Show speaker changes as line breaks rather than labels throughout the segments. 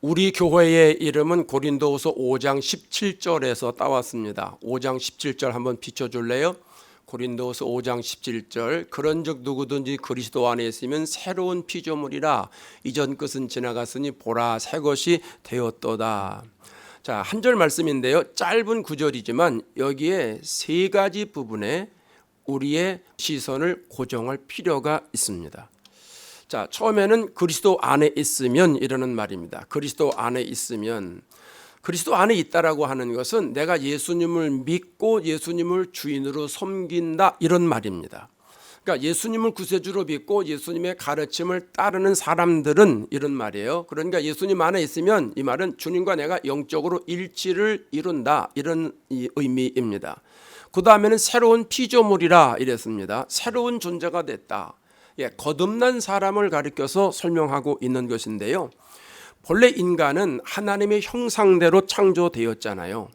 우리 교회의 이름은 고린도후서 5장 17절에서 따왔습니다. 5장 17절 한번 비춰줄래요? 고린도후서 5장 17절 그런즉 누구든지 그리스도 안에 있으면 새로운 피조물이라 이전 것은 지나갔으니 보라 새 것이 되었도다. 자, 한 절 말씀인데요. 짧은 구절이지만 여기에 세 가지 부분에 우리의 시선을 고정할 필요가 있습니다. 자, 처음에는 그리스도 안에 있으면 이라는 말입니다. 그리스도 안에 있으면, 그리스도 안에 있다라고 하는 것은 내가 예수님을 믿고 예수님을 주인으로 섬긴다 이런 말입니다. 그러니까 예수님을 구세주로 믿고 예수님의 가르침을 따르는 사람들은 이런 말이에요. 그러니까 예수님 안에 있으면 이 말은 주님과 내가 영적으로 일치를 이룬다 이런 의미입니다. 그 다음에는 새로운 피조물이라 이랬습니다. 새로운 존재가 됐다. 거듭난 사람을 가리켜서 설명하고 있는 것인데요. 본래 인간은 하나님의 형상대로 창조되었잖아요.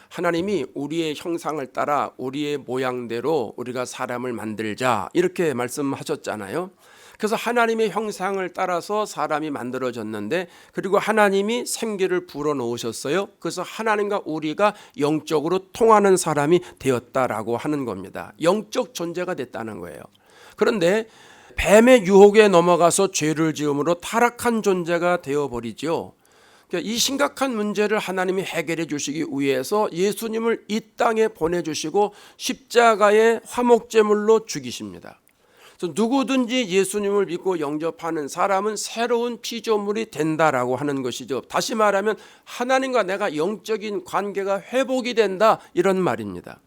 하나님이 우리의 형상을 따라 우리의 모양대로 우리가 사람을 만들자 이렇게 말씀하셨잖아요. 그래서 하나님의 형상을 따라서 사람이 만들어졌는데, 그리고 하나님이 생기를 불어넣으셨어요. 그래서 하나님과 우리가 영적으로 통하는 사람이 되었다라고 하는 겁니다. 영적 존재가 됐다는 거예요. 그런데 뱀의 유혹에 넘어가서 죄를 지음으로 타락한 존재가 되어버리죠. 이 심각한 문제를 하나님이 해결해 주시기 위해서 예수님을 이 땅에 보내주시고 십자가의 화목제물로 죽이십니다. 그래서 누구든지 예수님을 믿고 영접하는 사람은 새로운 피조물이 된다라고 하는 것이죠. 다시 말하면 하나님과 내가 영적인 관계가 회복이 된다 이런 말입니다.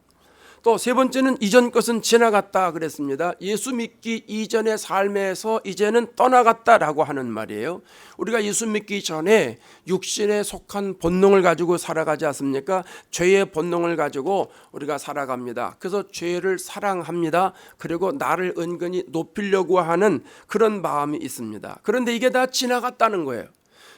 또 세 번째는 이전 것은 지나갔다 그랬습니다. 예수 믿기 이전의 삶에서 이제는 떠나갔다라고 하는 말이에요. 우리가 예수 믿기 전에 육신에 속한 본능을 가지고 살아가지 않습니까? 죄의 본능을 가지고 우리가 살아갑니다. 그래서 죄를 사랑합니다. 그리고 나를 은근히 높이려고 하는 그런 마음이 있습니다. 그런데 이게 다 지나갔다는 거예요.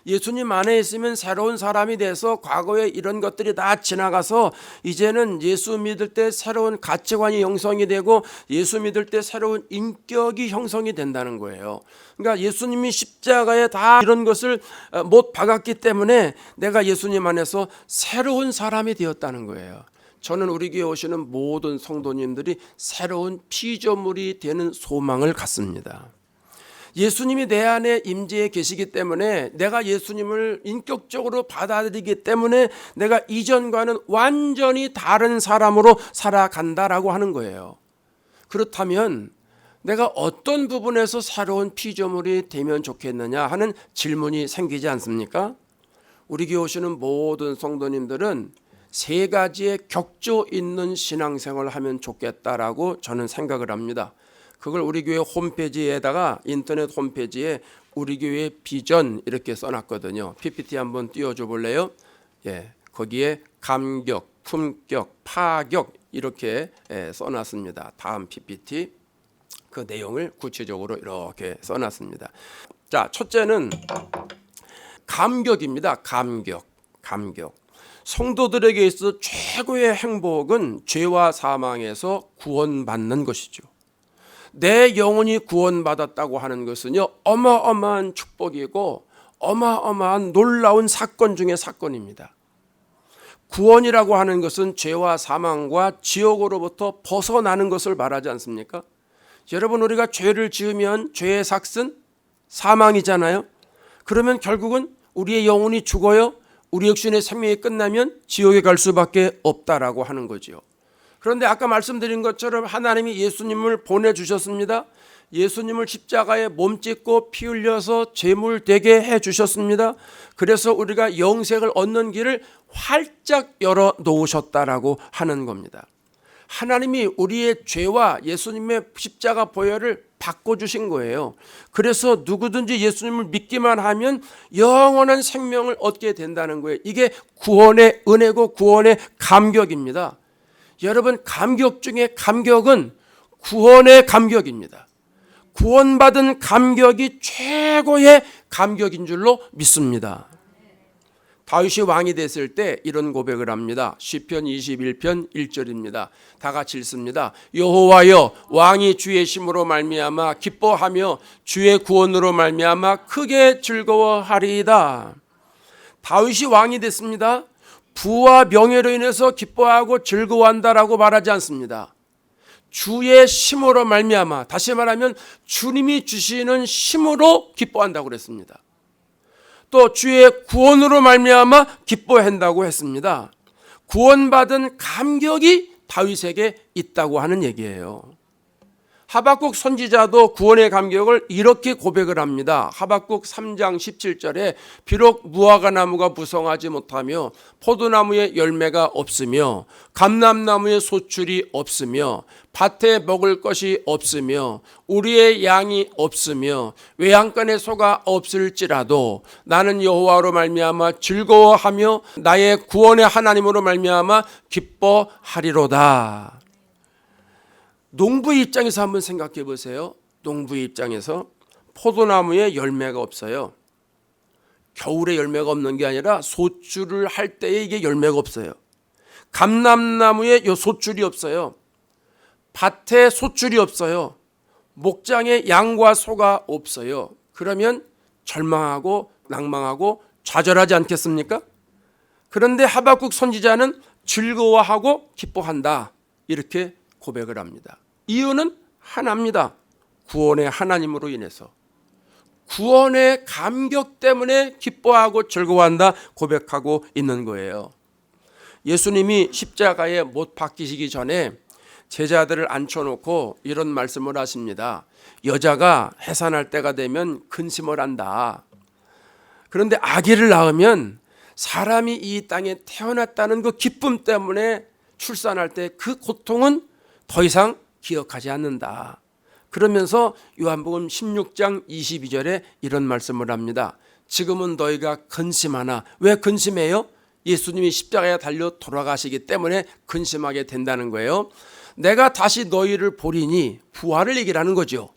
예수님 안에 있으면 새로운 사람이 돼서 과거에 이런 것들이 다 지나가서 이제는 예수 믿을 때 새로운 가치관이 형성이 되고 예수 믿을 때 새로운 인격이 형성이 된다는 거예요. 그러니까 예수님이 십자가에 다 이런 것을 못 박았기 때문에 내가 예수님 안에서 새로운 사람이 되었다는 거예요. 저는 우리 교회 오시는 모든 성도님들이 새로운 피조물이 되는 소망을 갖습니다. 예수님이 내 안에 임재해 계시기 때문에 내가 예수님을 인격적으로 받아들이기 때문에 내가 이전과는 완전히 다른 사람으로 살아간다라고 하는 거예요. 그렇다면 내가 어떤 부분에서 새로운 피조물이 되면 좋겠느냐 하는 질문이 생기지 않습니까? 우리 교회 오시는 모든 성도님들은 세 가지의 격조 있는 신앙생활을 하면 좋겠다라고 저는 생각을 합니다. 그걸 우리 교회 홈페이지에다가 인터넷 홈페이지에 우리 교회 비전 이렇게 써놨거든요. PPT 한번 띄워줘 볼래요? 거기에 감격, 품격, 파격 이렇게 써놨습니다. 다음 PPT 그 내용을 구체적으로 이렇게 써놨습니다. 자, 첫째는 감격입니다. 감격. 성도들에게 있어 최고의 행복은 죄와 사망에서 구원받는 것이죠. 내 영혼이 구원받았다고 하는 것은요, 어마어마한 축복이고 어마어마한 놀라운 사건 중의 사건입니다. 구원이라고 하는 것은 죄와 사망과 지옥으로부터 벗어나는 것을 말하지 않습니까? 여러분, 우리가 죄를 지으면 죄의 삭은 사망이잖아요. 그러면 결국은 우리의 영혼이 죽어요. 우리 육신의 생명이 끝나면 지옥에 갈 수밖에 없다라고 하는 거죠. 그런데 아까 말씀드린 것처럼 하나님이 예수님을 보내주셨습니다. 예수님을 십자가에 몸 찢고 피 흘려서 제물 되게 해주셨습니다. 그래서 우리가 영생을 얻는 길을 활짝 열어 놓으셨다라고 하는 겁니다. 하나님이 우리의 죄와 예수님의 십자가 보혈을 바꿔주신 거예요. 그래서 누구든지 예수님을 믿기만 하면 영원한 생명을 얻게 된다는 거예요. 이게 구원의 은혜고 구원의 감격입니다. 여러분, 감격 중에 감격은 구원의 감격입니다. 구원받은 감격이 최고의 감격인 줄로 믿습니다. 다윗이 왕이 됐을 때 이런 고백을 합니다. 시편 21편 1절입니다. 다 같이 읽습니다. 여호와여, 왕이 주의 힘으로 말미암아 기뻐하며 주의 구원으로 말미암아 크게 즐거워하리이다. 다윗이 왕이 됐습니다. 부와 명예로 인해서 기뻐하고 즐거워한다라고 말하지 않습니다. 주의 힘으로 말미암아, 다시 말하면 주님이 주시는 힘으로 기뻐한다고 그랬습니다. 또 주의 구원으로 말미암아 기뻐한다고 했습니다. 구원받은 감격이 다윗에게 있다고 하는 얘기예요. 하박국 선지자도 구원의 감격을 이렇게 고백을 합니다. 하박국 3장 17절에 비록 무화과 나무가 무성하지 못하며 포도나무에 열매가 없으며 감람나무에 소출이 없으며 밭에 먹을 것이 없으며 우리의 양이 없으며 외양간에 소가 없을지라도 나는 여호와로 말미암아 즐거워하며 나의 구원의 하나님으로 말미암아 기뻐하리로다. 농부의 입장에서 한번 생각해 보세요. 농부의 입장에서 포도나무에 열매가 없어요. 겨울에 열매가 없는 게 아니라 소출을 할 때에 이게 열매가 없어요. 감람나무에 소출이 없어요. 밭에 소출이 없어요. 목장에 양과 소가 없어요. 그러면 절망하고 낭망하고 좌절하지 않겠습니까? 그런데 하박국 선지자는 즐거워하고 기뻐한다, 이렇게 고백을 합니다. 이유는 하나입니다. 구원의 하나님으로 인해서 구원의 감격 때문에 기뻐하고 즐거워한다 고백하고 있는 거예요. 예수님이 십자가에 못 박히시기 전에 제자들을 앉혀놓고 이런 말씀을 하십니다. 여자가 해산할 때가 되면 근심을 한다. 그런데 아기를 낳으면 사람이 이 땅에 태어났다는 그 기쁨 때문에 출산할 때 그 고통은 더 이상 기억하지 않는다. 그러면서 요한복음 16장 22절에 이런 말씀을 합니다. 지금은 너희가 근심하나. 왜 근심해요? 예수님이 십자가에 달려 돌아가시기 때문에 근심하게 된다는 거예요. 내가 다시 너희를 보리니, 부활을 얘기를 하는 거죠.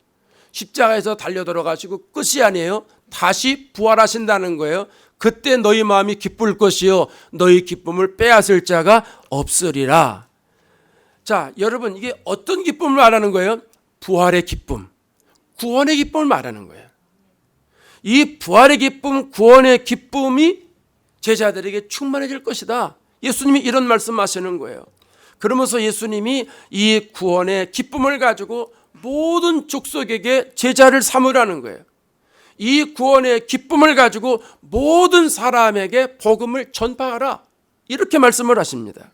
십자가에서 달려 돌아가시고 끝이 아니에요. 다시 부활하신다는 거예요. 그때 너희 마음이 기쁠 것이요 너희 기쁨을 빼앗을 자가 없으리라. 자, 여러분, 이게 어떤 기쁨을 말하는 거예요? 부활의 기쁨, 구원의 기쁨을 말하는 거예요. 이 부활의 기쁨, 구원의 기쁨이 제자들에게 충만해질 것이다. 예수님이 이런 말씀하시는 거예요. 그러면서 예수님이 이 구원의 기쁨을 가지고 모든 족속에게 제자를 삼으라는 거예요. 이 구원의 기쁨을 가지고 모든 사람에게 복음을 전파하라, 이렇게 말씀을 하십니다.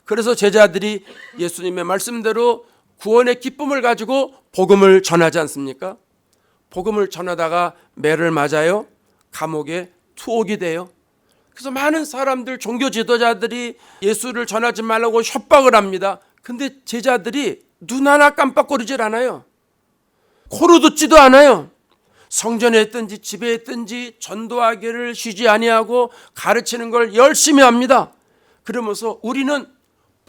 그래서 제자들이 예수님의 말씀대로 구원의 기쁨을 가지고 복음을 전하지 않습니까? 복음을 전하다가 매를 맞아요. 감옥에 투옥이 돼요. 그래서 많은 사람들, 종교 지도자들이 예수를 전하지 말라고 협박을 합니다. 근데 제자들이 눈 하나 깜빡거리질 않아요. 코로 듣지도 않아요. 성전에 있든지 집에 있든지 전도하기를 쉬지 아니하고 가르치는 걸 열심히 합니다. 그러면서 우리는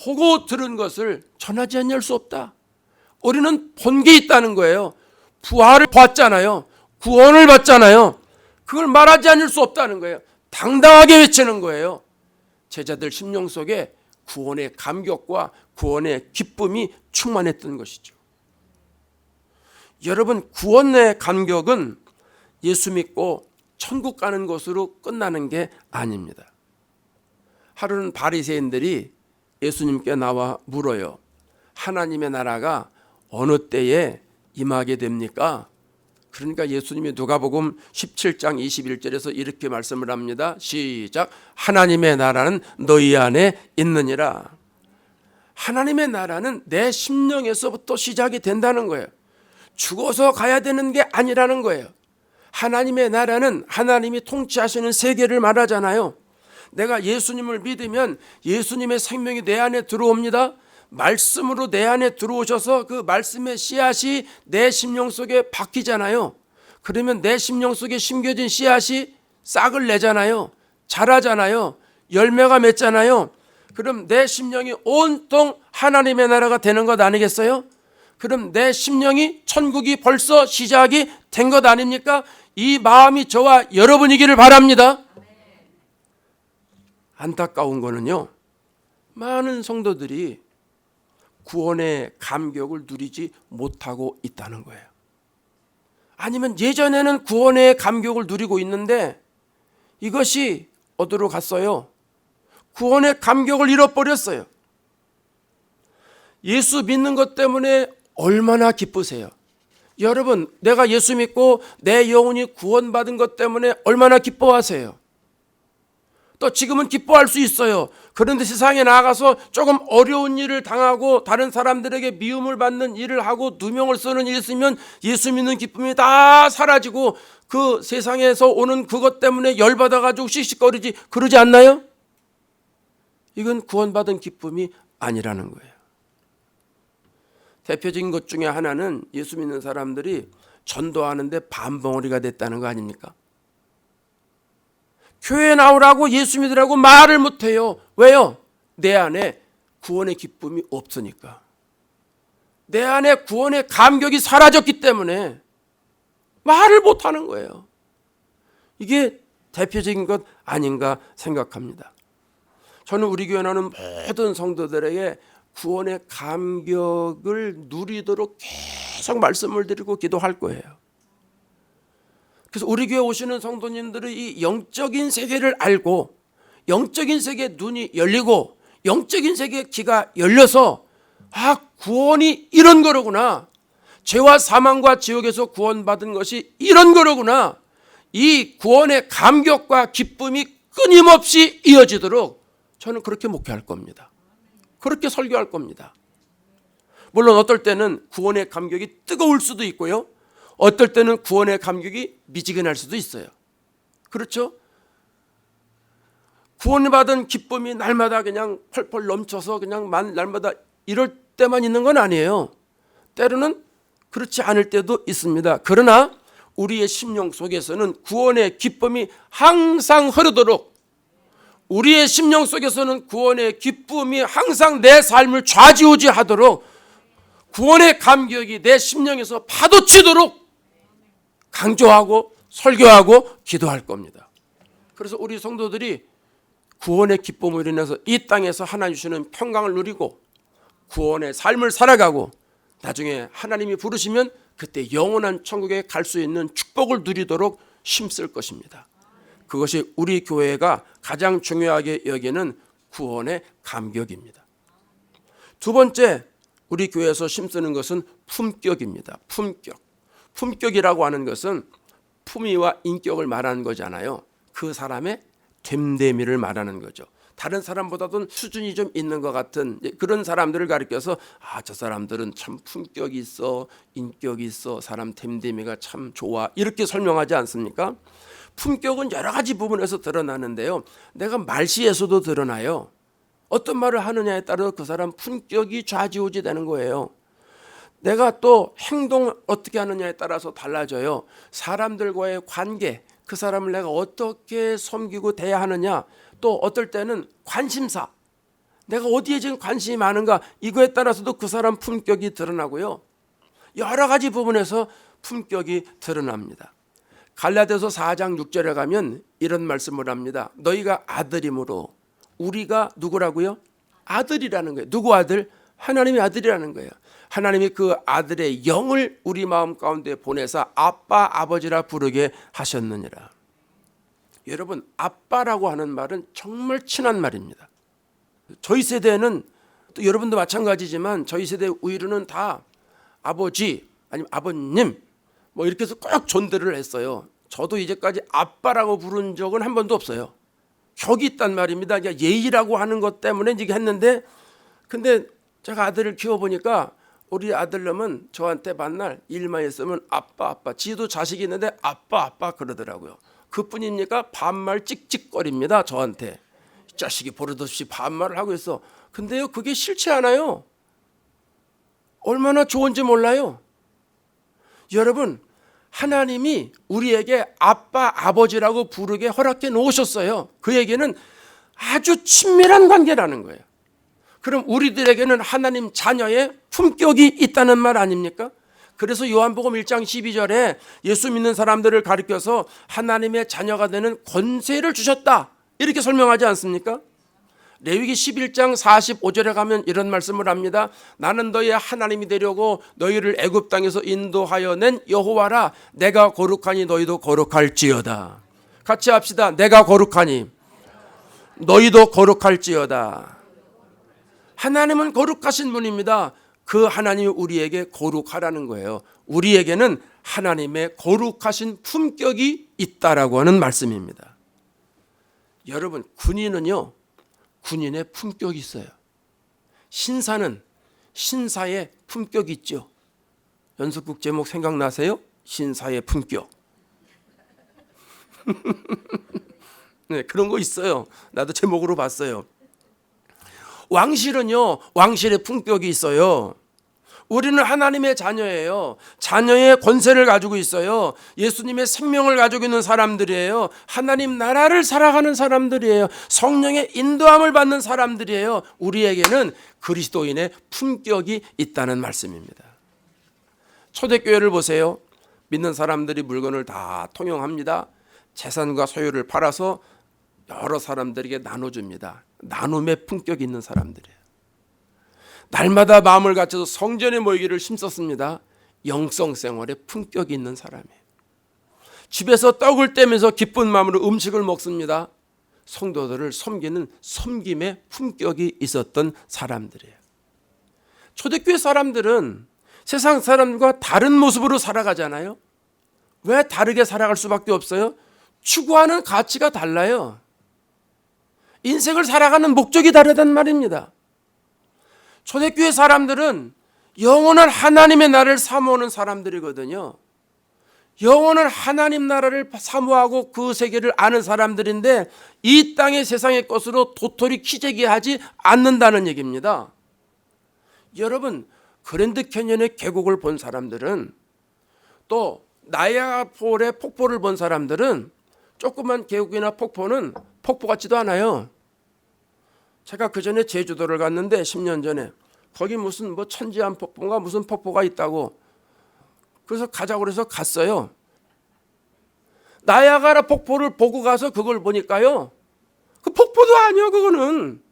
보고 들은 것을 전하지 아니할 수 없다. 우리는 본 게 있다는 거예요. 부활을 봤잖아요. 구원을 받잖아요. 그걸 말하지 않을 수 없다는 거예요. 당당하게 외치는 거예요. 제자들 심령 속에 구원의 감격과 구원의 기쁨이 충만했던 것이죠. 여러분, 구원의 감격은 예수 믿고 천국 가는 것으로 끝나는 게 아닙니다. 하루는 바리새인들이 예수님께 나와 물어요. 하나님의 나라가 어느 때에 임하게 됩니까? 그러니까 예수님이 누가복음 17장 21절에서 이렇게 말씀을 합니다. 시작. 하나님의 나라는 너희 안에 있느니라. 하나님의 나라는 내 심령에서부터 시작이 된다는 거예요. 죽어서 가야 되는 게 아니라는 거예요. 하나님의 나라는 하나님이 통치하시는 세계를 말하잖아요. 내가 예수님을 믿으면 예수님의 생명이 내 안에 들어옵니다. 말씀으로 내 안에 들어오셔서 그 말씀의 씨앗이 내 심령 속에 박히잖아요. 그러면 내 심령 속에 심겨진 씨앗이 싹을 내잖아요. 자라잖아요. 열매가 맺잖아요. 그럼 내 심령이 온통 하나님의 나라가 되는 것 아니겠어요? 그럼 내 심령이 천국이 벌써 시작이 된 것 아닙니까? 이 마음이 저와 여러분이기를 바랍니다. 안타까운 거는요, 많은 성도들이 구원의 감격을 누리지 못하고 있다는 거예요. 아니면 예전에는 구원의 감격을 누리고 있는데 이것이 어디로 갔어요? 구원의 감격을 잃어버렸어요. 예수 믿는 것 때문에 얼마나 기쁘세요? 여러분, 내가 예수 믿고 내 영혼이 구원받은 것 때문에 얼마나 기뻐하세요? 또 지금은 기뻐할 수 있어요. 그런데 세상에 나가서 조금 어려운 일을 당하고 다른 사람들에게 미움을 받는 일을 하고 누명을 쓰는 일이 있으면 예수 믿는 기쁨이 다 사라지고 그 세상에서 오는 그것 때문에 열받아가지고 씩씩거리지 그러지 않나요? 이건 구원받은 기쁨이 아니라는 거예요. 대표적인 것 중에 하나는 예수 믿는 사람들이 전도하는데 반벙어리가 됐다는 거 아닙니까? 교회 나오라고 예수 믿으라고 말을 못해요. 왜요? 내 안에 구원의 기쁨이 없으니까. 내 안에 구원의 감격이 사라졌기 때문에 말을 못하는 거예요. 이게 대표적인 것 아닌가 생각합니다. 저는 우리 교회 나오는 모든 성도들에게 구원의 감격을 누리도록 계속 말씀을 드리고 기도할 거예요. 그래서 우리 교회 오시는 성도님들이 이 영적인 세계를 알고 영적인 세계의 눈이 열리고 영적인 세계의 귀가 열려서 구원이 이런 거로구나. 죄와 사망과 지옥에서 구원받은 것이 이런 거로구나. 이 구원의 감격과 기쁨이 끊임없이 이어지도록 저는 그렇게 목회할 겁니다. 그렇게 설교할 겁니다. 물론 어떨 때는 구원의 감격이 뜨거울 수도 있고요. 어떨 때는 구원의 감격이 미지근할 수도 있어요. 그렇죠? 구원받은 기쁨이 날마다 그냥 펄펄 넘쳐서 그냥 날마다 이럴 때만 있는 건 아니에요. 때로는 그렇지 않을 때도 있습니다. 그러나 우리의 심령 속에서는 구원의 기쁨이 항상 흐르도록, 우리의 심령 속에서는 구원의 기쁨이 항상 내 삶을 좌지우지하도록, 구원의 감격이 내 심령에서 파도치도록 강조하고 설교하고 기도할 겁니다. 그래서 우리 성도들이 구원의 기쁨으로 인해서 이 땅에서 하나님 주시는 평강을 누리고 구원의 삶을 살아가고 나중에 하나님이 부르시면 그때 영원한 천국에 갈 수 있는 축복을 누리도록 힘쓸 것입니다. 그것이 우리 교회가 가장 중요하게 여기는 구원의 감격입니다. 두 번째, 우리 교회에서 힘쓰는 것은 품격입니다. 품격이라고 하는 것은 품위와 인격을 말하는 거잖아요. 그 사람의 됨됨이를 말하는 거죠. 다른 사람보다도 수준이 좀 있는 것 같은 그런 사람들을 가리켜서 저 사람들은 참 품격이 있어, 인격이 있어, 사람 됨됨이가 참 좋아, 이렇게 설명하지 않습니까? 품격은 여러 가지 부분에서 드러나는데요. 내가 말씨에서도 드러나요. 어떤 말을 하느냐에 따라 그 사람 품격이 좌지우지 되는 거예요. 내가 또 행동 어떻게 하느냐에 따라서 달라져요. 사람들과의 관계, 그 사람을 내가 어떻게 섬기고 대해야 하느냐, 또 어떨 때는 관심사, 내가 어디에 지금 관심이 많은가, 이거에 따라서도 그 사람 품격이 드러나고요. 여러 가지 부분에서 품격이 드러납니다. 갈라디아서 4장 6절에 가면 이런 말씀을 합니다. 너희가 아들이므로, 우리가 누구라고요? 아들이라는 거예요. 누구 아들? 하나님의 아들이라는 거예요. 하나님이 그 아들의 영을 우리 마음 가운데 보내사 아빠 아버지라 부르게 하셨느니라. 여러분, 아빠라고 하는 말은 정말 친한 말입니다. 저희 세대는 또 여러분도 마찬가지지만 저희 세대 우리는 다 아버지 아니면 아버님 뭐 이렇게 해서 꼭 존대를 했어요. 저도 이제까지 아빠라고 부른 적은 한 번도 없어요. 격이 있단 말입니다. 예의라고 하는 것 때문에 이게 했는데, 근데 제가 아들을 키워보니까 우리 아들놈은 저한테 만날 일만 있으면 아빠 지도 자식이 있는데 아빠 그러더라고요. 그뿐입니까? 반말 찍찍거립니다. 저한테. 이 자식이 버릇없이 반말을 하고 있어. 근데요, 그게 싫지 않아요. 얼마나 좋은지 몰라요. 여러분, 하나님이 우리에게 아빠 아버지라고 부르게 허락해 놓으셨어요. 그 얘기는 아주 친밀한 관계라는 거예요. 그럼 우리들에게는 하나님 자녀의 품격이 있다는 말 아닙니까? 그래서 요한복음 1장 12절에 예수 믿는 사람들을 가리켜서 하나님의 자녀가 되는 권세를 주셨다, 이렇게 설명하지 않습니까? 레위기 11장 45절에 가면 이런 말씀을 합니다. 나는 너희의 하나님이 되려고 너희를 애굽 땅에서 인도하여 낸 여호와라. 내가 거룩하니 너희도 거룩할지어다. 같이 합시다. 내가 거룩하니 너희도 거룩할지어다. 하나님은 거룩하신 분입니다. 그 하나님이 우리에게 거룩하라는 거예요. 우리에게는 하나님의 거룩하신 품격이 있다라고 하는 말씀입니다. 여러분, 군인은요, 군인의 품격이 있어요. 신사는 신사의 품격이 있죠. 연습곡 제목 생각나세요? 신사의 품격. 네, 그런 거 있어요. 나도 제목으로 봤어요. 왕실은요, 왕실의 품격이 있어요. 우리는 하나님의 자녀예요. 자녀의 권세를 가지고 있어요. 예수님의 생명을 가지고 있는 사람들이에요. 하나님 나라를 살아가는 사람들이에요. 성령의 인도함을 받는 사람들이에요. 우리에게는 그리스도인의 품격이 있다는 말씀입니다. 초대교회를 보세요. 믿는 사람들이 물건을 다 통용합니다. 재산과 소유를 팔아서 여러 사람들에게 나눠줍니다. 나눔의 품격이 있는 사람들이에요. 날마다 마음을 갖춰서 성전에 모이기를 힘썼습니다. 영성생활에 품격이 있는 사람이에요. 집에서 떡을 떼면서 기쁜 마음으로 음식을 먹습니다. 성도들을 섬기는 섬김의 품격이 있었던 사람들이에요. 초대교회 사람들은 세상 사람과 다른 모습으로 살아가잖아요. 왜 다르게 살아갈 수밖에 없어요? 추구하는 가치가 달라요. 인생을 살아가는 목적이 다르단 말입니다. 초대교회 사람들은 영원한 하나님의 나라를 사모하는 사람들이거든요. 영원한 하나님 나라를 사모하고 그 세계를 아는 사람들인데 이 땅의 세상의 것으로 도토리 키재기하지 않는다는 얘기입니다. 여러분, 그랜드 캐년의 계곡을 본 사람들은, 또 나이아가라 폴의 폭포를 본 사람들은 조그만 계곡이나 폭포는 폭포 같지도 않아요. 제가 그 전에 제주도를 갔는데 10년 전에 거기 무슨 뭐 천지암 폭포인가 무슨 폭포가 있다고, 그래서 가자고 그래서 갔어요. 나이아가라 폭포를 보고 가서 그걸 보니까요, 그 폭포도 아니요, 그거는.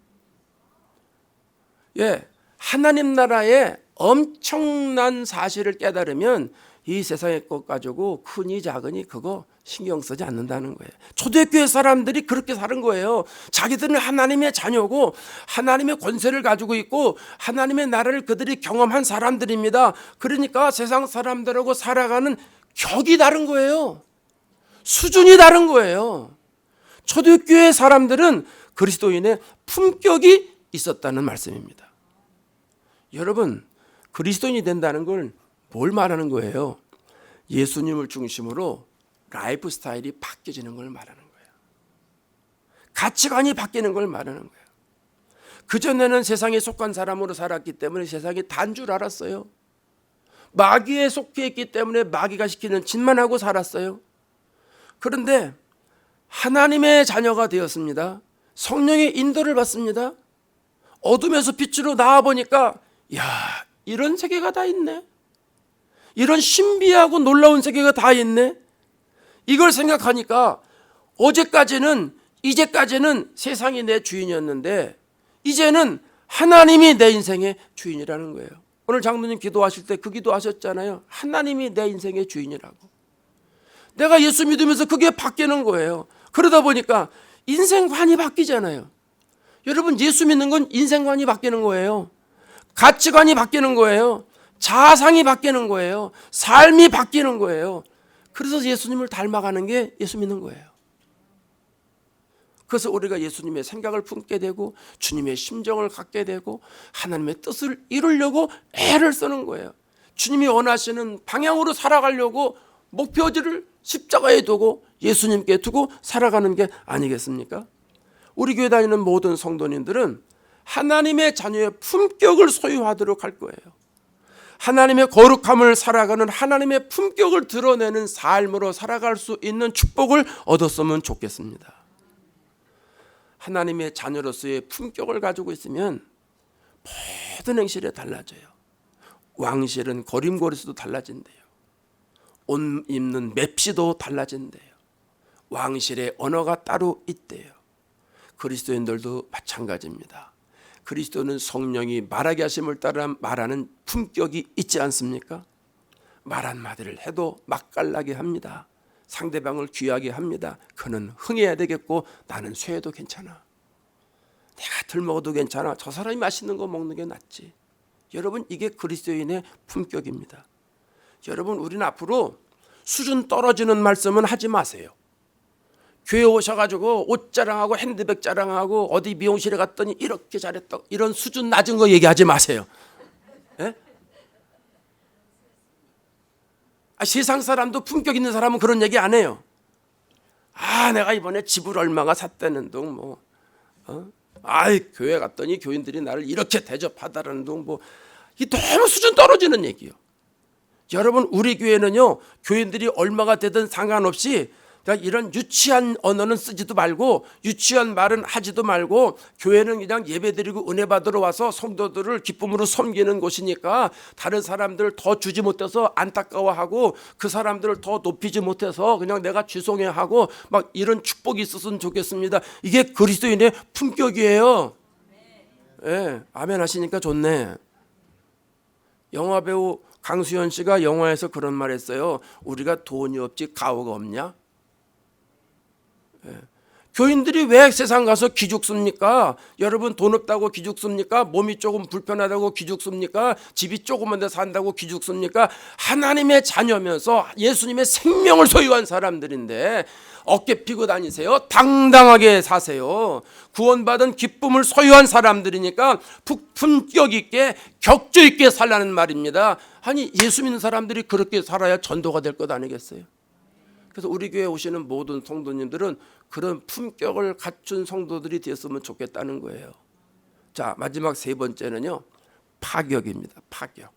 예, 하나님 나라의 엄청난 사실을 깨달으면 이 세상의 것 가지고 크니 작으니 그거 신경 쓰지 않는다는 거예요. 초대교회 사람들이 그렇게 사는 거예요. 자기들은 하나님의 자녀고 하나님의 권세를 가지고 있고 하나님의 나라를 그들이 경험한 사람들입니다. 그러니까 세상 사람들하고 살아가는 격이 다른 거예요. 수준이 다른 거예요. 초대교회 사람들은 그리스도인의 품격이 있었다는 말씀입니다. 여러분, 그리스도인이 된다는 걸 뭘 말하는 거예요? 예수님을 중심으로 라이프 스타일이 바뀌어지는 걸 말하는 거예요. 가치관이 바뀌는 걸 말하는 거예요. 그전에는 세상에 속한 사람으로 살았기 때문에 세상이 단 줄 알았어요. 마귀에 속해 있기 때문에 마귀가 시키는 짓만 하고 살았어요. 그런데 하나님의 자녀가 되었습니다. 성령의 인도를 받습니다. 어둠에서 빛으로 나와보니까, 야, 이런 세계가 다 있네. 이런 신비하고 놀라운 세계가 다 있네. 이걸 생각하니까 이제까지는 세상이 내 주인이었는데 이제는 하나님이 내 인생의 주인이라는 거예요. 오늘 장로님 기도하실 때 그 기도하셨잖아요. 하나님이 내 인생의 주인이라고. 내가 예수 믿으면서 그게 바뀌는 거예요. 그러다 보니까 인생관이 바뀌잖아요. 여러분, 예수 믿는 건 인생관이 바뀌는 거예요. 가치관이 바뀌는 거예요. 자상이 바뀌는 거예요. 삶이 바뀌는 거예요. 그래서 예수님을 닮아가는 게 예수 믿는 거예요. 그래서 우리가 예수님의 생각을 품게 되고 주님의 심정을 갖게 되고 하나님의 뜻을 이루려고 애를 쓰는 거예요. 주님이 원하시는 방향으로 살아가려고 목표지를 십자가에 두고 예수님께 두고 살아가는 게 아니겠습니까? 우리 교회 다니는 모든 성도님들은 하나님의 자녀의 품격을 소유하도록 할 거예요. 하나님의 거룩함을 살아가는 하나님의 품격을 드러내는 삶으로 살아갈 수 있는 축복을 얻었으면 좋겠습니다. 하나님의 자녀로서의 품격을 가지고 있으면 모든 행실에 달라져요. 왕실은 걸음걸이도 달라진대요. 옷 입는 맵시도 달라진대요. 왕실의 언어가 따로 있대요. 그리스도인들도 마찬가지입니다. 그리스도는 성령이 말하게 하심을 따라 말하는 품격이 있지 않습니까? 말 한마디를 해도 맛깔나게 합니다. 상대방을 귀하게 합니다. 그는 흥해야 되겠고 나는 쇠해도 괜찮아. 내가 덜 먹어도 괜찮아. 저 사람이 맛있는 거 먹는 게 낫지. 여러분, 이게 그리스도인의 품격입니다. 여러분, 우리는 앞으로 수준 떨어지는 말씀은 하지 마세요. 교회 오셔가지고 옷 자랑하고 핸드백 자랑하고 어디 미용실에 갔더니 이렇게 잘했다, 이런 수준 낮은 거 얘기하지 마세요. 예? 세상 사람도 품격 있는 사람은 그런 얘기 안 해요. 내가 이번에 집을 얼마가 샀다는 둥 교회 갔더니 교인들이 나를 이렇게 대접하다라는 둥 이 너무 수준 떨어지는 얘기예요. 여러분, 우리 교회는요, 교인들이 얼마가 되든 상관없이 그러니까 이런 유치한 언어는 쓰지도 말고 유치한 말은 하지도 말고, 교회는 그냥 예배드리고 은혜 받으러 와서 성도들을 기쁨으로 섬기는 곳이니까 다른 사람들 더 주지 못해서 안타까워하고 그 사람들을 더 높이지 못해서 그냥 내가 죄송해하고 막 이런 축복이 있었으면 좋겠습니다. 이게 그리스도인의 품격이에요. 예, 아멘 하시니까 좋네. 영화배우 강수현 씨가 영화에서 그런 말 했어요. 우리가 돈이 없지 가오가 없냐? 예. 교인들이 왜 세상 가서 기죽습니까? 여러분, 돈 없다고 기죽습니까? 몸이 조금 불편하다고 기죽습니까? 집이 조그만 데 산다고 기죽습니까? 하나님의 자녀면서 예수님의 생명을 소유한 사람들인데 어깨 피고 다니세요. 당당하게 사세요. 구원받은 기쁨을 소유한 사람들이니까 품격 있게 격조 있게 살라는 말입니다. 아니, 예수 믿는 사람들이 그렇게 살아야 전도가 될 것 아니겠어요? 그래서 우리 교회에 오시는 모든 성도님들은 그런 품격을 갖춘 성도들이 되었으면 좋겠다는 거예요. 자, 마지막 세 번째는요, 파격입니다. 파격.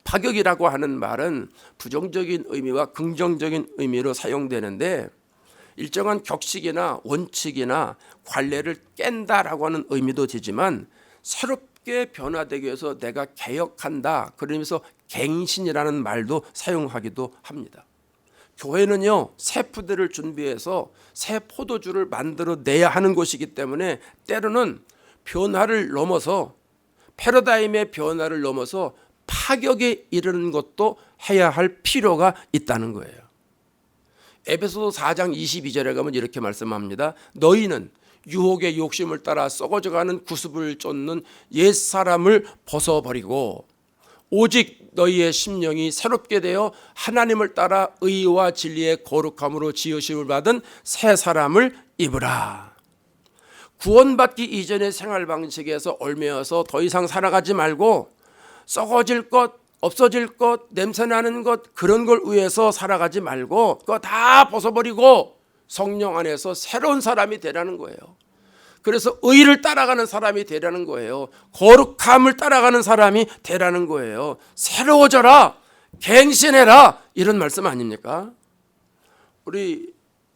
파격이라고 하는 말은 부정적인 의미와 긍정적인 의미로 사용되는데, 일정한 격식이나 원칙이나 관례를 깬다라고 하는 의미도 되지만, 새롭게 변화되기 위해서 내가 개혁한다, 그러면서 갱신이라는 말도 사용하기도 합니다. 교회는요, 새 푸대를 준비해서 새 포도주를 만들어내야 하는 곳이기 때문에 때로는 변화를 넘어서, 패러다임의 변화를 넘어서 파격에 이르는 것도 해야 할 필요가 있다는 거예요. 에베소서 4장 22절에 가면 이렇게 말씀합니다. 너희는 유혹의 욕심을 따라 썩어져가는 구습을 쫓는 옛사람을 벗어버리고 오직 너희의 심령이 새롭게 되어 하나님을 따라 의와 진리의 거룩함으로 지으심을 받은 새 사람을 입으라. 구원받기 이전의 생활 방식에서 얽매여서 더 이상 살아가지 말고 썩어질 것, 없어질 것, 냄새나는 것, 그런 걸 위해서 살아가지 말고 그거 다 벗어버리고 성령 안에서 새로운 사람이 되라는 거예요. 그래서 의를 따라가는 사람이 되라는 거예요. 거룩함을 따라가는 사람이 되라는 거예요. 새로워져라, 갱신해라, 이런 말씀 아닙니까? 우리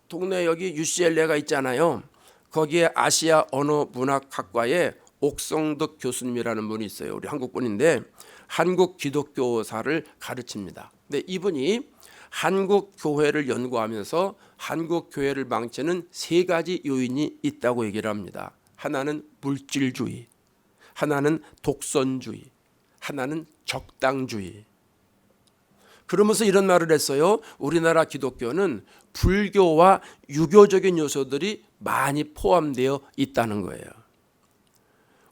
동네 여기 UCLA가 있잖아요. 거기에 아시아 언어문학학과에 옥성덕 교수님이라는 분이 있어요. 우리 한국 분인데 한국 기독교사를 가르칩니다. 근데 이분이 한국 교회를 연구하면서 한국 교회를 망치는 세 가지 요인이 있다고 얘기를 합니다. 하나는 물질주의, 하나는 독선주의, 하나는 적당주의. 그러면서 이런 말을 했어요. 우리나라 기독교는 불교와 유교적인 요소들이 많이 포함되어 있다는 거예요.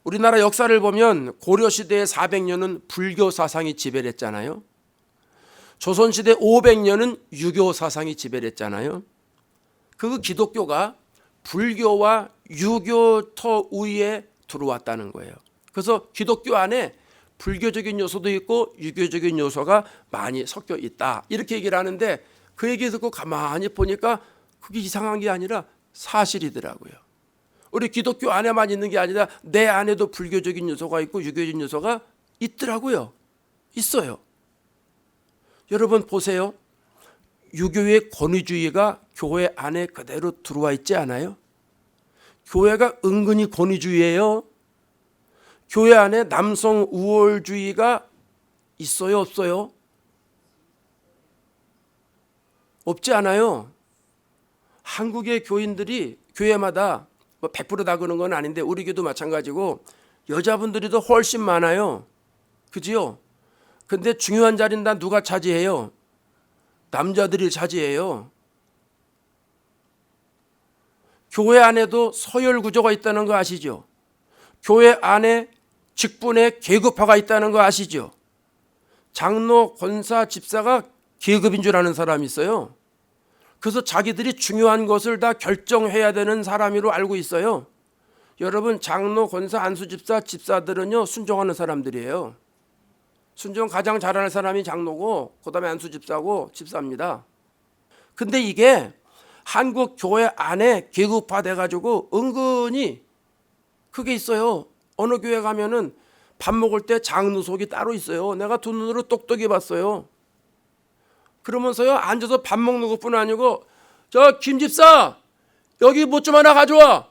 우리나라 역사를 보면 고려시대의 400년은 불교 사상이 지배를 했잖아요. 조선시대 500년은 유교 사상이 지배를 했잖아요. 그 기독교가 불교와 유교 터 위에 들어왔다는 거예요. 그래서 기독교 안에 불교적인 요소도 있고 유교적인 요소가 많이 섞여 있다, 이렇게 얘기를 하는데 그 얘기 듣고 가만히 보니까 그게 이상한 게 아니라 사실이더라고요. 우리 기독교 안에만 있는 게 아니라 내 안에도 불교적인 요소가 있고 유교적인 요소가 있더라고요. 있어요. 여러분 보세요. 유교의 권위주의가 교회 안에 그대로 들어와 있지 않아요? 교회가 은근히 권위주의예요. 교회 안에 남성 우월주의가 있어요, 없어요? 없지 않아요. 한국의 교인들이 교회마다 100%다 그런 건 아닌데 우리 교도 마찬가지고 여자분들이 더 훨씬 많아요. 그지요? 근데 중요한 자리는 다 누가 차지해요? 남자들이 차지해요. 교회 안에도 서열 구조가 있다는 거 아시죠? 교회 안에 직분에 계급화가 있다는 거 아시죠? 장로, 권사, 집사가 계급인 줄 아는 사람이 있어요. 그래서 자기들이 중요한 것을 다 결정해야 되는 사람으로 알고 있어요. 여러분, 장로, 권사, 안수집사, 집사들은요 순종하는 사람들이에요. 순종 가장 잘하는 사람이 장로고 그다음에 안수집사고 집사입니다. 근데 이게 한국 교회 안에 계급화돼 가지고 은근히 그게 있어요. 어느 교회 가면은 밥 먹을 때 장로석이 따로 있어요. 내가 두 눈으로 똑똑히 봤어요. 그러면서요 앉아서 밥 먹는 것뿐 아니고 저 김 집사 여기 뭐 좀 하나 가져와.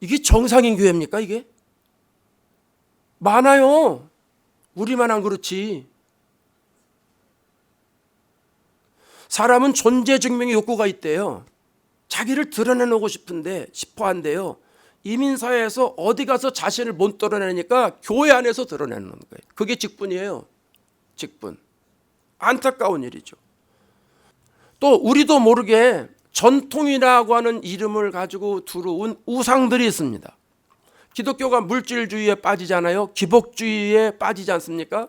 이게 정상인 교회입니까 이게? 많아요. 우리만 안 그렇지. 사람은 존재 증명의 욕구가 있대요. 자기를 드러내놓고 싶어 한대요. 이민사회에서 어디 가서 자신을 못 드러내니까 교회 안에서 드러내는 거예요. 그게 직분이에요. 직분. 안타까운 일이죠. 또 우리도 모르게 전통이라고 하는 이름을 가지고 들어온 우상들이 있습니다. 기독교가 물질주의에 빠지잖아요. 기복주의에 빠지지 않습니까?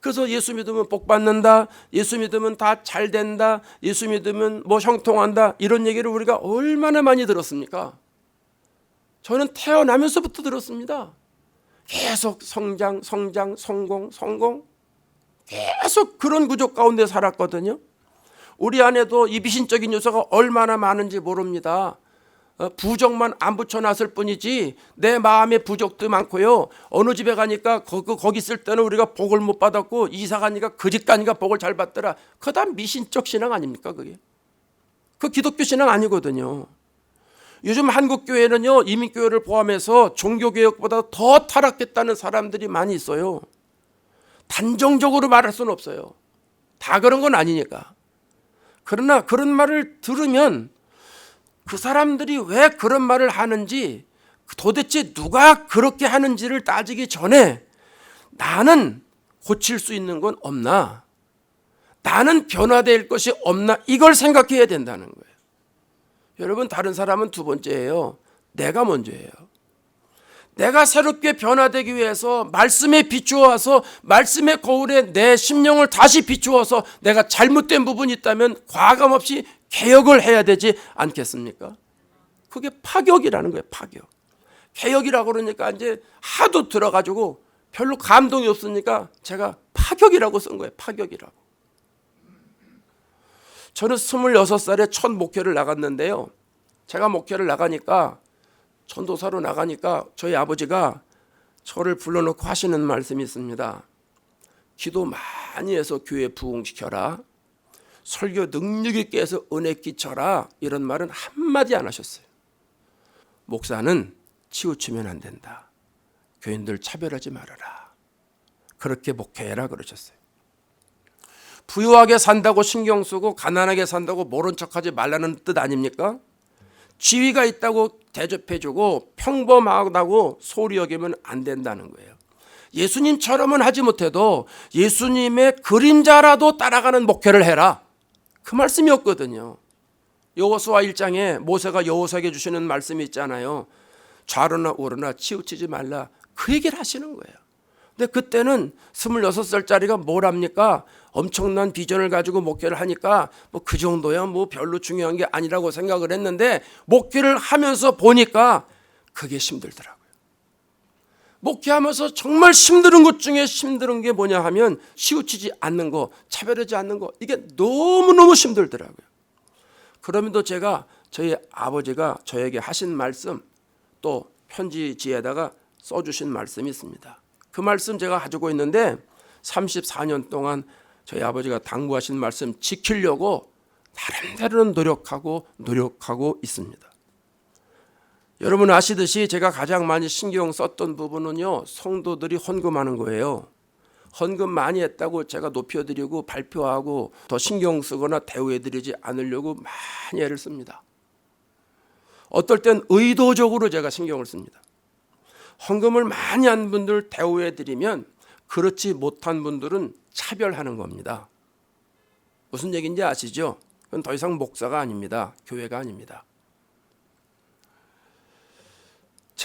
그래서 예수 믿으면 복 받는다. 예수 믿으면 다 잘 된다. 예수 믿으면 뭐 형통한다. 이런 얘기를 우리가 얼마나 많이 들었습니까? 저는 태어나면서부터 들었습니다. 계속 성장, 성공. 계속 그런 구조 가운데 살았거든요. 우리 안에도 이 비신적인 요소가 얼마나 많은지 모릅니다. 부적만 안 붙여놨을 뿐이지 내 마음에 부적도 많고요. 어느 집에 가니까 거기 있을 때는 우리가 복을 못 받았고 이사 가니까 그 집 가니까 복을 잘 받더라. 그거 다 미신적 신앙 아닙니까 그게? 그 기독교 신앙 아니거든요. 요즘 한국 교회는요 이민교회를 포함해서 종교개혁보다 더 타락했다는 사람들이 많이 있어요. 단정적으로 말할 수는 없어요. 다 그런 건 아니니까. 그러나 그런 말을 들으면 그 사람들이 왜 그런 말을 하는지 도대체 누가 그렇게 하는지를 따지기 전에 나는 고칠 수 있는 건 없나? 나는 변화될 것이 없나? 이걸 생각해야 된다는 거예요. 여러분 다른 사람은 두 번째예요. 내가 먼저예요. 내가 새롭게 변화되기 위해서 말씀에 비추어서 말씀의 거울에 내 심령을 다시 비추어서 내가 잘못된 부분이 있다면 과감없이 개혁을 해야 되지 않겠습니까? 그게 파격이라는 거예요. 파격. 개혁이라고 그러니까 이제 하도 들어가지고 별로 감동이 없으니까 제가 파격이라고 쓴 거예요. 파격이라고. 저는 26살에 첫 목회를 나갔는데요. 제가 목회를 나가니까 전도사로 나가니까 저희 아버지가 저를 불러놓고 하시는 말씀이 있습니다. 기도 많이 해서 교회 부흥시켜라. 설교 능력 있게 해서 은혜 끼쳐라. 이런 말은 한마디 안 하셨어요. 목사는 치우치면 안 된다. 교인들 차별하지 말아라. 그렇게 목회해라 그러셨어요. 부유하게 산다고 신경 쓰고 가난하게 산다고 모른 척하지 말라는 뜻 아닙니까? 지위가 있다고 대접해주고 평범하다고 소홀히 여기면 안 된다는 거예요. 예수님처럼은 하지 못해도 예수님의 그림자라도 따라가는 목회를 해라. 그 말씀이었거든요. 여호수아 1장에 모세가 여호수아에게 주시는 말씀이 있잖아요. 좌로나 우로나 치우치지 말라. 그 얘기를 하시는 거예요. 근데 그때는 26살짜리가 뭘 합니까? 엄청난 비전을 가지고 목회를 하니까 뭐 그 정도야 뭐 별로 중요한 게 아니라고 생각을 했는데 목회를 하면서 보니까 그게 힘들더라고요. 목회하면서 정말 힘든 것 중에 힘든 게 뭐냐 하면 치우치지 않는 거, 차별하지 않는 거, 이게 너무너무 힘들더라고요. 그럼에도 제가 저희 아버지가 저에게 하신 말씀 또 편지지에다가 써주신 말씀이 있습니다. 그 말씀 제가 가지고 있는데 34년 동안 저희 아버지가 당부하신 말씀 지키려고 나름대로는 노력하고 있습니다. 여러분 아시듯이 제가 가장 많이 신경 썼던 부분은요, 성도들이 헌금하는 거예요. 헌금 많이 했다고 제가 높여드리고 발표하고 더 신경 쓰거나 대우해드리지 않으려고 많이 애를 씁니다. 어떨 땐 의도적으로 제가 신경을 씁니다. 헌금을 많이 한 분들 대우해드리면 그렇지 못한 분들은 차별하는 겁니다. 무슨 얘기인지 아시죠? 그건 더 이상 목사가 아닙니다. 교회가 아닙니다.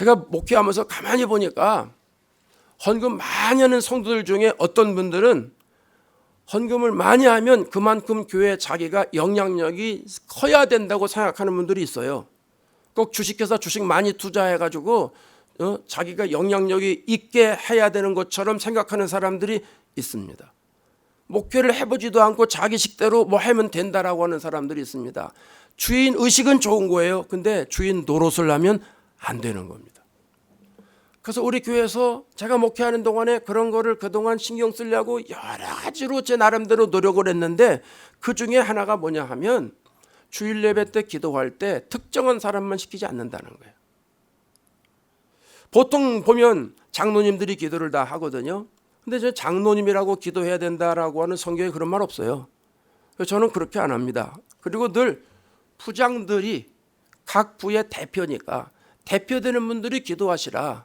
제가 목회하면서 가만히 보니까 헌금 많이 하는 성도들 중에 어떤 분들은 헌금을 많이 하면 그만큼 교회에 자기가 영향력이 커야 된다고 생각하는 분들이 있어요. 꼭 주식회사 주식 많이 투자해가지고 자기가 영향력이 있게 해야 되는 것처럼 생각하는 사람들이 있습니다. 목회를 해보지도 않고 자기 식대로 뭐 하면 된다라고 하는 사람들이 있습니다. 주인 의식은 좋은 거예요. 근데 주인 노릇을 하면 안 되는 겁니다. 그래서 우리 교회에서 제가 목회하는 동안에 그런 거를 그동안 신경 쓰려고 여러 가지로 제 나름대로 노력을 했는데 그 중에 하나가 뭐냐 하면 주일 예배 때 기도할 때 특정한 사람만 시키지 않는다는 거예요. 보통 보면 장로님들이 기도를 다 하거든요. 근데 저 장로님이라고 기도해야 된다라고 하는 성경에 그런 말 없어요. 저는 그렇게 안 합니다. 그리고 늘 부장들이 각 부의 대표니까 대표되는 분들이 기도하시라.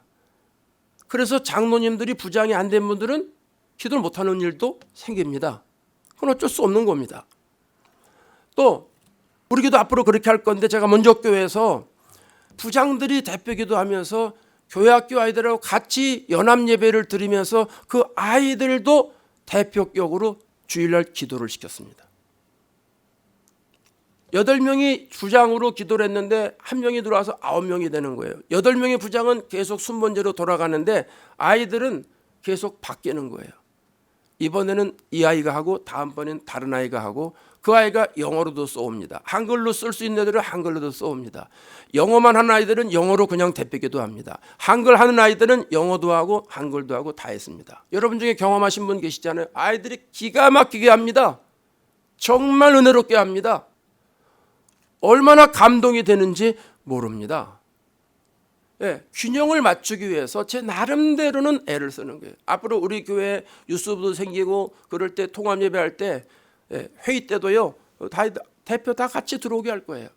그래서 장로님들이 부장이 안 된 분들은 기도를 못하는 일도 생깁니다. 그건 어쩔 수 없는 겁니다. 또 우리 교도 앞으로 그렇게 할 건데 제가 먼저 교회에서 부장들이 대표 기도하면서 교회학교 아이들하고 같이 연합 예배를 드리면서 그 아이들도 대표격으로 주일날 기도를 시켰습니다. 8명이 부장으로 기도를 했는데 1명이 들어와서 9명이 되는 거예요. 8명의 부장은 계속 순번제로 돌아가는데 아이들은 계속 바뀌는 거예요. 이번에는 이 아이가 하고 다음번엔 다른 아이가 하고 그 아이가 영어로도 써옵니다. 한글로 쓸 수 있는 애들은 한글로도 써옵니다. 영어만 하는 아이들은 영어로 그냥 대표기도 합니다. 한글 하는 아이들은 영어도 하고 한글도 하고 다 했습니다. 여러분 중에 경험하신 분 계시잖아요. 아이들이 기가 막히게 합니다. 정말 은혜롭게 합니다. 얼마나 감동이 되는지 모릅니다. 예, 균형을 맞추기 위해서 제 나름대로는 애를 쓰는 거예요. 앞으로 우리 교회 유스부도 생기고 그럴 때 통합 예배할 때 회의 때도요. 대표 다 같이 들어오게 할 거예요.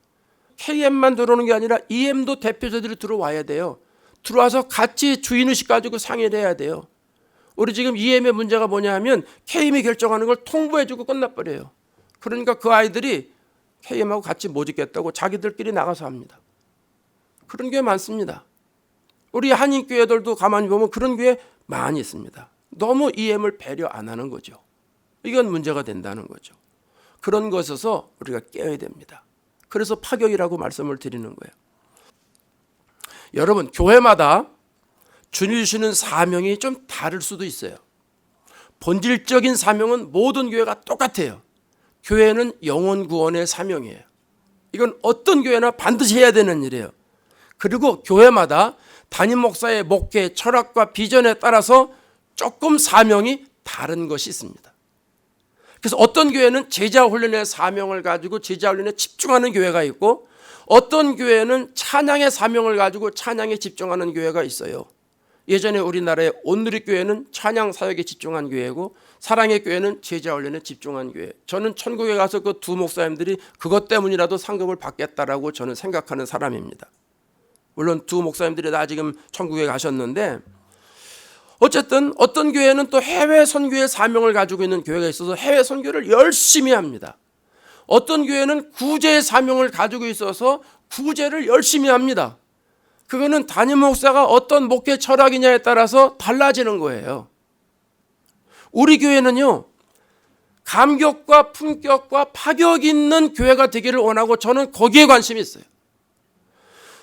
KM만 들어오는 게 아니라 EM도 대표자들이 들어와야 돼요. 들어와서 같이 주인의식 가지고 상의를 해야 돼요. 우리 지금 EM의 문제가 뭐냐 하면 KM이 결정하는 걸 통보해주고 끝나버려요. 그러니까 그 아이들이 KM하고 같이 모집겠다고 자기들끼리 나가서 합니다. 그런 교회 많습니다. 우리 한인교회들도 가만히 보면 그런 교회 많이 있습니다. 너무 EM을 배려 안 하는 거죠. 이건 문제가 된다는 거죠. 그런 것에서 우리가 깨어야 됩니다. 그래서 파격이라고 말씀을 드리는 거예요. 여러분, 교회마다 주님 주시는 사명이 좀 다를 수도 있어요. 본질적인 사명은 모든 교회가 똑같아요. 교회는 영혼 구원의 사명이에요. 이건 어떤 교회나 반드시 해야 되는 일이에요. 그리고 교회마다 담임 목사의 목회, 철학과 비전에 따라서 조금 사명이 다른 것이 있습니다. 그래서 어떤 교회는 제자 훈련의 사명을 가지고 제자 훈련에 집중하는 교회가 있고 어떤 교회는 찬양의 사명을 가지고 찬양에 집중하는 교회가 있어요. 예전에 우리나라의 온누리교회는 찬양 사역에 집중한 교회고 사랑의 교회는 제자 훈련에 집중한 교회. 저는 천국에 가서 그 두 목사님들이 그것 때문이라도 상급을 받겠다라고 저는 생각하는 사람입니다. 물론 두 목사님들이 다 지금 천국에 가셨는데 어쨌든 어떤 교회는 또 해외 선교의 사명을 가지고 있는 교회가 있어서 해외 선교를 열심히 합니다. 어떤 교회는 구제의 사명을 가지고 있어서 구제를 열심히 합니다. 그거는 담임 목사가 어떤 목회 철학이냐에 따라서 달라지는 거예요. 우리 교회는요, 감격과 품격과 파격 있는 교회가 되기를 원하고 저는 거기에 관심이 있어요.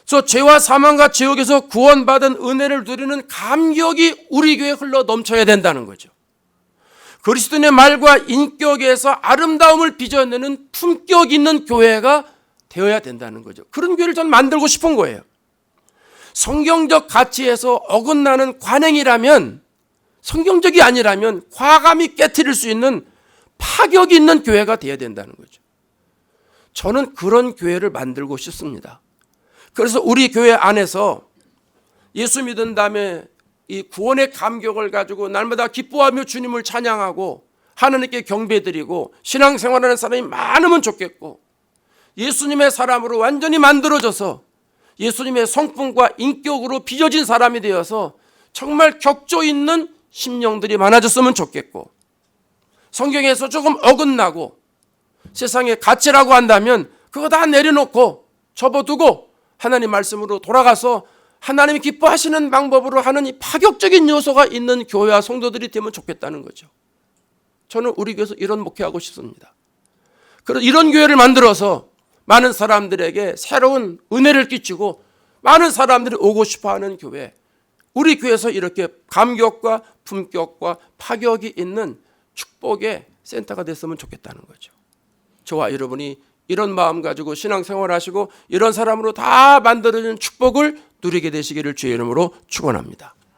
그래서 죄와 사망과 지옥에서 구원받은 은혜를 누리는 감격이 우리 교회에 흘러 넘쳐야 된다는 거죠. 그리스도인의 말과 인격에서 아름다움을 빚어내는 품격 있는 교회가 되어야 된다는 거죠. 그런 교회를 저는 만들고 싶은 거예요. 성경적 가치에서 어긋나는 관행이라면, 성경적이 아니라면 과감히 깨트릴 수 있는 파격이 있는 교회가 되어야 된다는 거죠. 저는 그런 교회를 만들고 싶습니다. 그래서 우리 교회 안에서 예수 믿은 다음에 이 구원의 감격을 가지고 날마다 기뻐하며 주님을 찬양하고 하나님께 경배드리고 신앙생활하는 사람이 많으면 좋겠고 예수님의 사람으로 완전히 만들어져서 예수님의 성품과 인격으로 빚어진 사람이 되어서 정말 격조 있는 심령들이 많아졌으면 좋겠고 성경에서 조금 어긋나고 세상의 가치라고 한다면 그거 다 내려놓고 접어두고 하나님 말씀으로 돌아가서 하나님이 기뻐하시는 방법으로 하는 이 파격적인 요소가 있는 교회와 성도들이 되면 좋겠다는 거죠. 저는 우리 교회에서 이런 목회하고 싶습니다. 그래서 이런 교회를 만들어서 많은 사람들에게 새로운 은혜를 끼치고 많은 사람들이 오고 싶어하는 교회, 우리 교회에서 이렇게 감격과 품격과 파격이 있는 축복의 센터가 됐으면 좋겠다는 거죠. 저와 여러분이 이런 마음 가지고 신앙생활하시고 이런 사람으로 다 만들어진 축복을 누리게 되시기를 주의 이름으로 축원합니다.